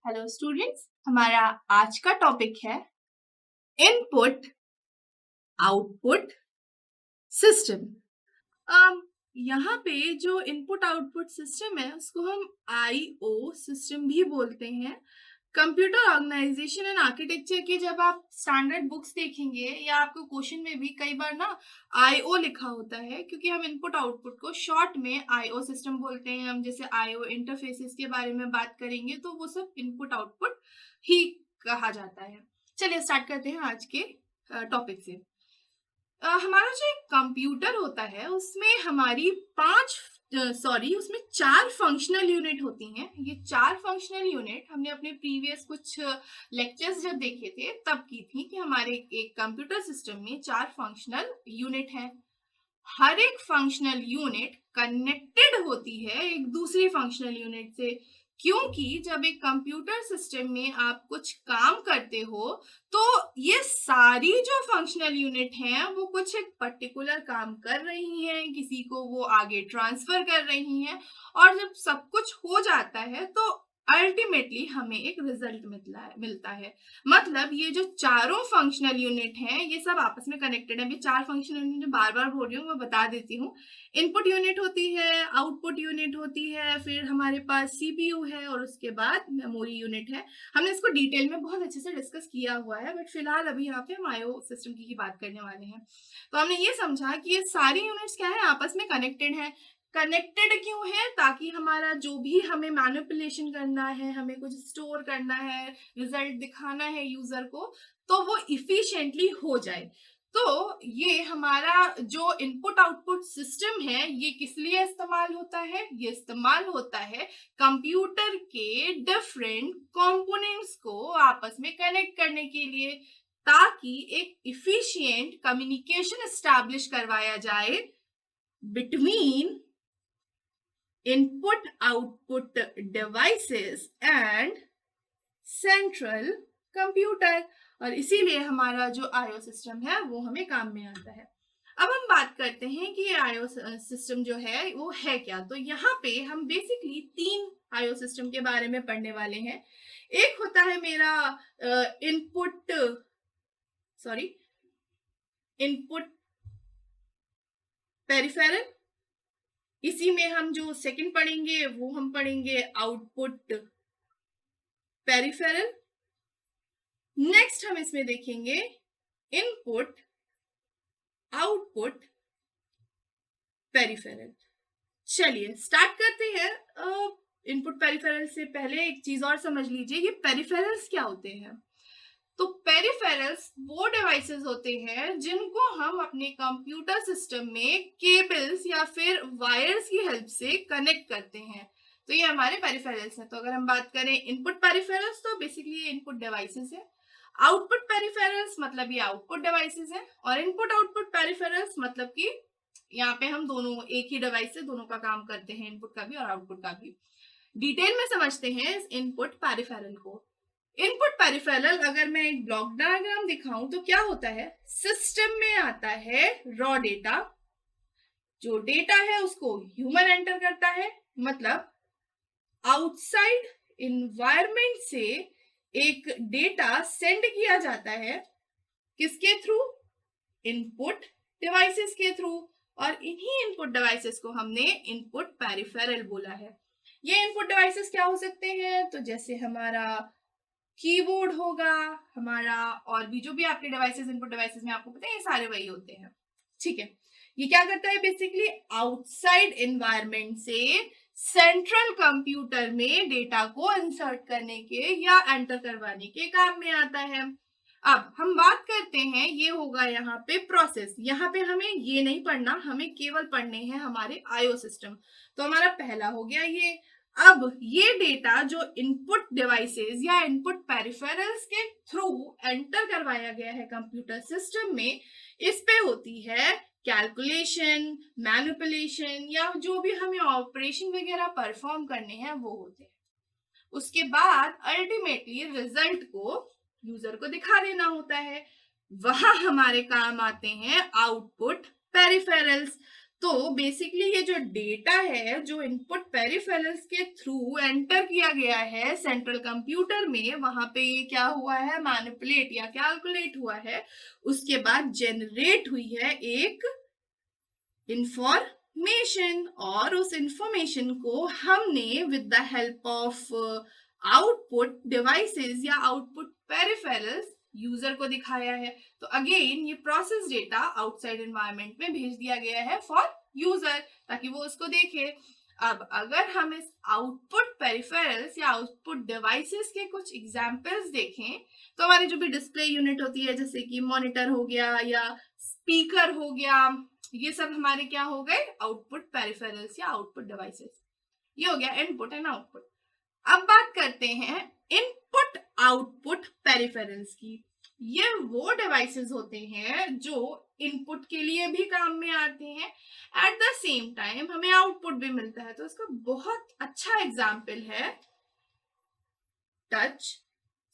Hello students, हमारा आज का टॉपिक है इनपुट आउटपुट सिस्टम। यहाँ पे जो इनपुट आउटपुट सिस्टम है उसको हम आईओ सिस्टम भी बोलते हैं। कंप्यूटर ऑर्गेनाइजेशन एंड आर्किटेक्चर की जब आप स्टैंडर्ड बुक्स देखेंगे या आपको क्वेश्चन में भी कई बार ना आईओ लिखा होता है, क्योंकि हम इनपुट आउटपुट को शॉर्ट में आईओ सिस्टम बोलते हैं। हम जैसे आईओ इंटरफेसेस के बारे में बात करेंगे तो वो सब इनपुट आउटपुट ही कहा जाता है। चलिए स्टार्ट करते हैं आज के टॉपिक से। हमारा जो एक कंप्यूटर होता है उसमें हमारी उसमें 4 फंक्शनल यूनिट होती हैं। ये 4 फंक्शनल यूनिट हमने अपने प्रीवियस कुछ लेक्चर्स जब देखे थे तब की थी कि हमारे एक कंप्यूटर सिस्टम में 4 फंक्शनल यूनिट हैं। हर एक फंक्शनल यूनिट कनेक्टेड होती है एक दूसरी फंक्शनल यूनिट से, क्योंकि जब एक कंप्यूटर सिस्टम में आप कुछ काम करते हो तो ये सारी जो फंक्शनल यूनिट हैं वो कुछ एक पर्टिकुलर काम कर रही हैं, किसी को वो आगे ट्रांसफर कर रही हैं, और जब सब कुछ हो जाता है तो अल्टीमेटली हमें एक रिजल्ट मिलता है। मतलब ये जो चारों फंक्शनल यूनिट हैं ये सब आपस में कनेक्टेड है। अभी 4 फंक्शनल यूनिट बार बार बोल रही हूँ, मैं बता देती हूँ। इनपुट यूनिट होती है, आउटपुट यूनिट होती है, फिर हमारे पास सीपीयू है और उसके बाद मेमोरी यूनिट है। हमने इसको डिटेल में बहुत अच्छे से डिस्कस किया हुआ है, बट फिलहाल अभी यहाँ पे हम आईओ सिस्टम की बात करने वाले हैं। तो हमने ये समझा कि ये सारी यूनिट्स क्या है, आपस में कनेक्टेड है। कनेक्टेड क्यों है? ताकि हमारा जो भी हमें मैनिपुलेशन करना है, हमें कुछ स्टोर करना है, रिजल्ट दिखाना है यूजर को, तो वो इफिशिएंटली हो जाए। तो ये हमारा जो इनपुट आउटपुट सिस्टम है ये किस लिए इस्तेमाल होता है? ये इस्तेमाल होता है कंप्यूटर के डिफरेंट कंपोनेंट्स को आपस में कनेक्ट करने के लिए, ताकि एक इफिशिएंट कम्युनिकेशन एस्टैब्लिश करवाया जाए between input output devices and central computer. और इसीलिए हमारा जो आईओ सिस्टम है वो हमें काम में आता है। अब हम बात करते हैं कि ये आईओ सिस्टम जो है वो है क्या। तो यहाँ पे हम बेसिकली 3 आईओ सिस्टम के बारे में पढ़ने वाले हैं। एक होता है मेरा इनपुट पेरिफेरल। इसी में हम जो सेकंड पढ़ेंगे वो हम पढ़ेंगे आउटपुट पेरिफेरल। नेक्स्ट हम इसमें देखेंगे इनपुट आउटपुट पेरिफेरल। चलिए स्टार्ट करते हैं। इनपुट पेरिफेरल से पहले एक चीज और समझ लीजिए, ये पेरिफेरल्स क्या होते हैं। तो पेरिफेरल्स वो डिवाइसेस होते हैं जिनको हम अपने कंप्यूटर सिस्टम में केबल्स या फिर वायर्स की हेल्प से कनेक्ट करते हैं। तो ये हमारे पेरिफेरल्स हैं। तो अगर हम बात करें इनपुट पेरिफेरल्स तो बेसिकली ये इनपुट डिवाइसेस है। आउटपुट पेरिफेरल्स मतलब ये आउटपुट डिवाइसेस है। और इनपुट आउटपुट पेरिफेरल्स मतलब कि यहाँ पे हम दोनों एक ही डिवाइस से दोनों का काम करते हैं, इनपुट का भी और आउटपुट का भी। डिटेल में समझते हैं इस इनपुट पेरिफेरल को। इनपुट पेरिफेरल अगर मैं एक ब्लॉक डायग्राम दिखाऊं तो क्या होता है, सिस्टम में आता है रॉ डेटा। जो डेटा है उसको ह्यूमन एंटर करता है, मतलब आउटसाइड इन्वायरमेंट से एक डेटा सेंड किया जाता है। किसके थ्रू? इनपुट डिवाइसेस के थ्रू। और इन्हीं इनपुट डिवाइसेस को हमने इनपुट पेरिफेरल बोला है। ये इनपुट डिवाइसेस क्या हो सकते हैं? तो जैसे हमारा कीबोर्ड होगा, हमारा और भी जो भी आपके डिवाइसेस इनपुट डिवाइसेस में आपको पता है ये सारे वही होते हैं। ठीक है, ये क्या करता है बेसिकली आउटसाइड एनवायरनमेंट से सेंट्रल कंप्यूटर में डेटा को इंसर्ट करने के या एंटर करवाने के काम में आता है। अब हम बात करते हैं, ये होगा यहाँ पे प्रोसेस। यहाँ पे हमें ये नहीं पढ़ना, हमें केवल पढ़ने हैं हमारे आईओ सिस्टम। तो हमारा पहला हो गया ये। अब ये डेटा जो इनपुट डिवाइसेस या इनपुट पेरिफेरल्स के थ्रू एंटर करवाया गया है कंप्यूटर सिस्टम में, इस पे होती है कैलकुलेशन, मैनिपुलेशन या जो भी हमें ऑपरेशन वगैरह परफॉर्म करने हैं वो होते हैं। उसके बाद अल्टीमेटली रिजल्ट को यूजर को दिखा देना होता है। वहां हमारे काम आते हैं आउटपुट पेरिफेरल्स। तो बेसिकली ये जो डेटा है जो इनपुट पेरिफेरल्स के थ्रू एंटर किया गया है सेंट्रल कंप्यूटर में, वहां पे ये क्या हुआ है, मैनिपुलेट या कैलकुलेट हुआ है, उसके बाद जनरेट हुई है एक इंफॉर्मेशन, और उस इंफॉर्मेशन को हमने with the help of output devices या आउटपुट पेरिफेरल्स यूजर को दिखाया है। तो अगेन ये प्रोसेस डेटा आउटसाइड एनवायरनमेंट में भेज दिया गया है फॉर यूजर, ताकि वो उसको देखे। अब अगर हम इस आउटपुट पेरिफेरल्स या आउटपुट डिवाइसेस के कुछ एग्जांपल्स देखें, तो हमारी जो भी डिस्प्ले यूनिट होती है, जैसे कि मॉनिटर हो गया या स्पीकर हो गया, ये सब हमारे क्या हो गए, आउटपुट पेरिफेरल्स या आउटपुट डिवाइसेस। ये हो गया इनपुट एंड आउटपुट। अब बात करते हैं इनपुट आउटपुट पेरिफेरल्स की। ये वो डिवाइसेस होते हैं जो इनपुट के लिए भी काम में आते हैं, एट द सेम टाइम हमें आउटपुट भी मिलता है। तो इसका बहुत अच्छा एग्जाम्पल है टच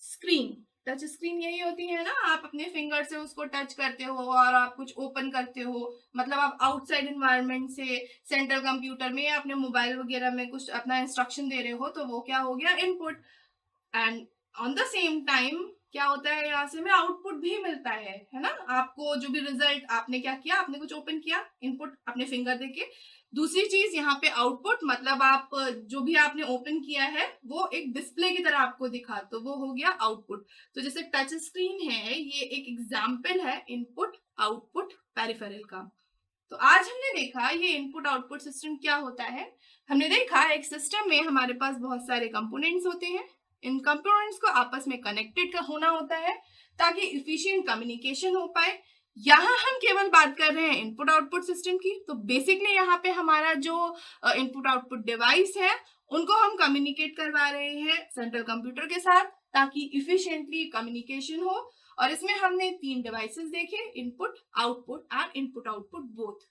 स्क्रीन। टच स्क्रीन यही होती है ना, आप अपने फिंगर से उसको टच करते हो और आप कुछ ओपन करते हो, मतलब आप आउटसाइड एनवायरनमेंट से सेंट्रल कंप्यूटर में या अपने मोबाइल वगैरह में कुछ अपना इंस्ट्रक्शन दे रहे हो, तो वो क्या हो गया, input. And on the same time क्या होता है, यहाँ से हमें आउटपुट भी मिलता है ना। आपको जो भी रिजल्ट आपने क्या किया, आपने कुछ ओपन किया, इनपुट अपने फिंगर देके। दूसरी चीज यहाँ पे आउटपुट, मतलब आप जो भी आपने ओपन किया है वो एक डिस्प्ले की तरह आपको दिखा, तो वो हो गया आउटपुट। तो जैसे टच स्क्रीन है, ये एक एग्जाम्पल है इनपुट आउटपुट पेरिफेरल का। तो आज हमने देखा ये इनपुट आउटपुट सिस्टम क्या होता है। हमने देखा एक सिस्टम में हमारे पास बहुत सारे कंपोनेंट्स होते हैं। इन कंपोनेंट्स को आपस में कनेक्टेड होना होता है ताकि इफिशिएंट कम्युनिकेशन हो पाए। यहाँ हम केवल बात कर रहे हैं इनपुट आउटपुट सिस्टम की। तो बेसिकली यहाँ पे हमारा जो इनपुट आउटपुट डिवाइस है उनको हम कम्युनिकेट करवा रहे हैं सेंट्रल कंप्यूटर के साथ, ताकि इफिशिएंटली कम्युनिकेशन हो। और इसमें हमने 3 डिवाइसेस देखे, input, output and input output both.